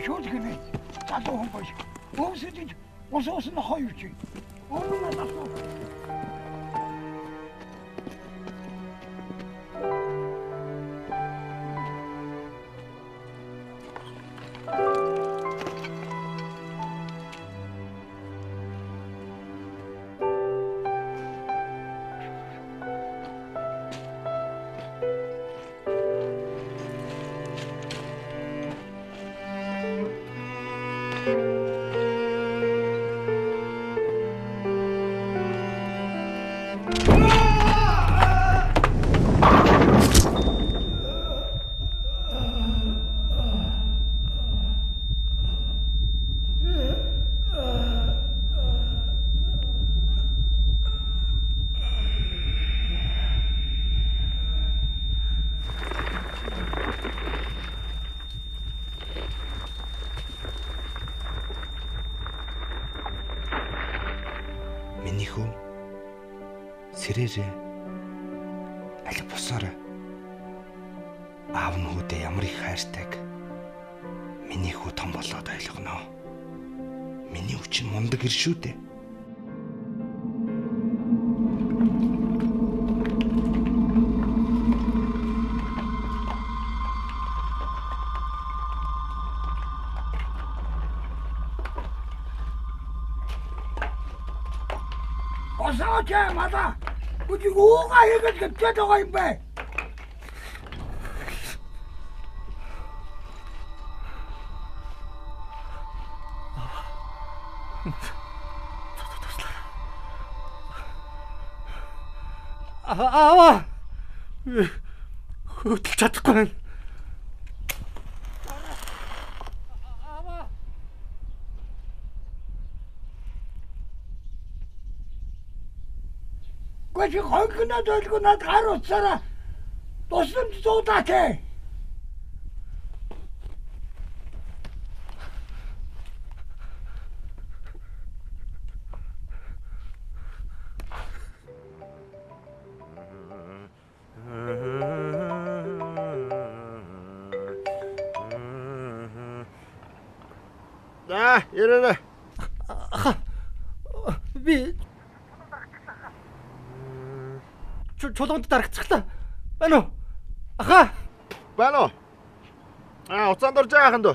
Шууд гинэ. Залуу хүн биш. Өөсөж ус нь хоёр чи. Өмнө нь асуу. Миний хүү сэрээрээ аль босоорой. Аав нь хүүдээ ямар их хайртайг миний хүү том болоод ойлгоно. Миний хүчин мундаг ир шүү дээ. Осоочаа мала. Үгүй уугаа хийгээд гिचээд байгаа юм бэ? Аава. Хөдөлж чадахгүй байна. Чи хонхноод ойлгүй над гар утсаараа тусламж зуудаач ээ. Яраа. Би чулуунд дарагцглаа. Байна уу? Аха. Байна уу? Уцаанд орж байгаа ханд.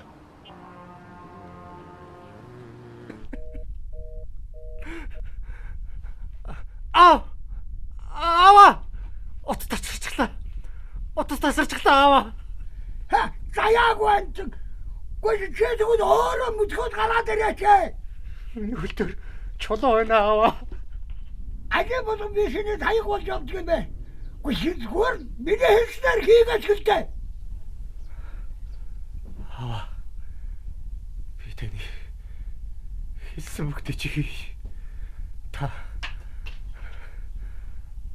Аава. Утас тасарчлаа. Утас тасарчлаа аава. Ха, заяагүй анч. Гүйл чи тэгвэл өөрөө мөчгөд гараад ирээч. Миний хөлтөр чулуу байна аава. Ажи болон бишний таяг болж явдаг юм бэ? Гүйлгүүр миний хэлснээр хийгээч гэлтэй. Аава. Би таны хэлсэн бүгдийг чи хий. Та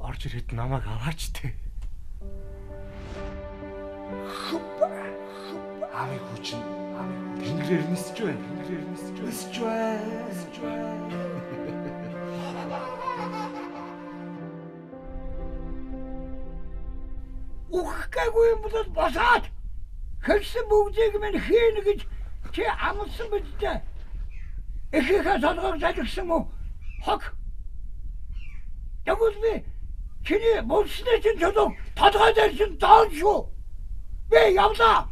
орж ирээд намайг аваач те. Аавын хүчин тэнгэрээр нисэж байна. Нисэж байна. Ухгаагүй юм бол босоод хэлсэн бүгдийг минь хийнэ гэж чи амласан биз дээ. Эхийнхээ толгойг залгсан уу? Хог. Тэгвэл би чиний болсны чинь толгой толгой дээр чинь даан шүү. Би явлаа.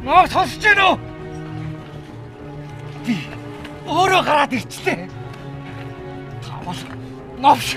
Нөө сонсож байна уу? Би өөрөө гараад ирчлээ. Та бол новш.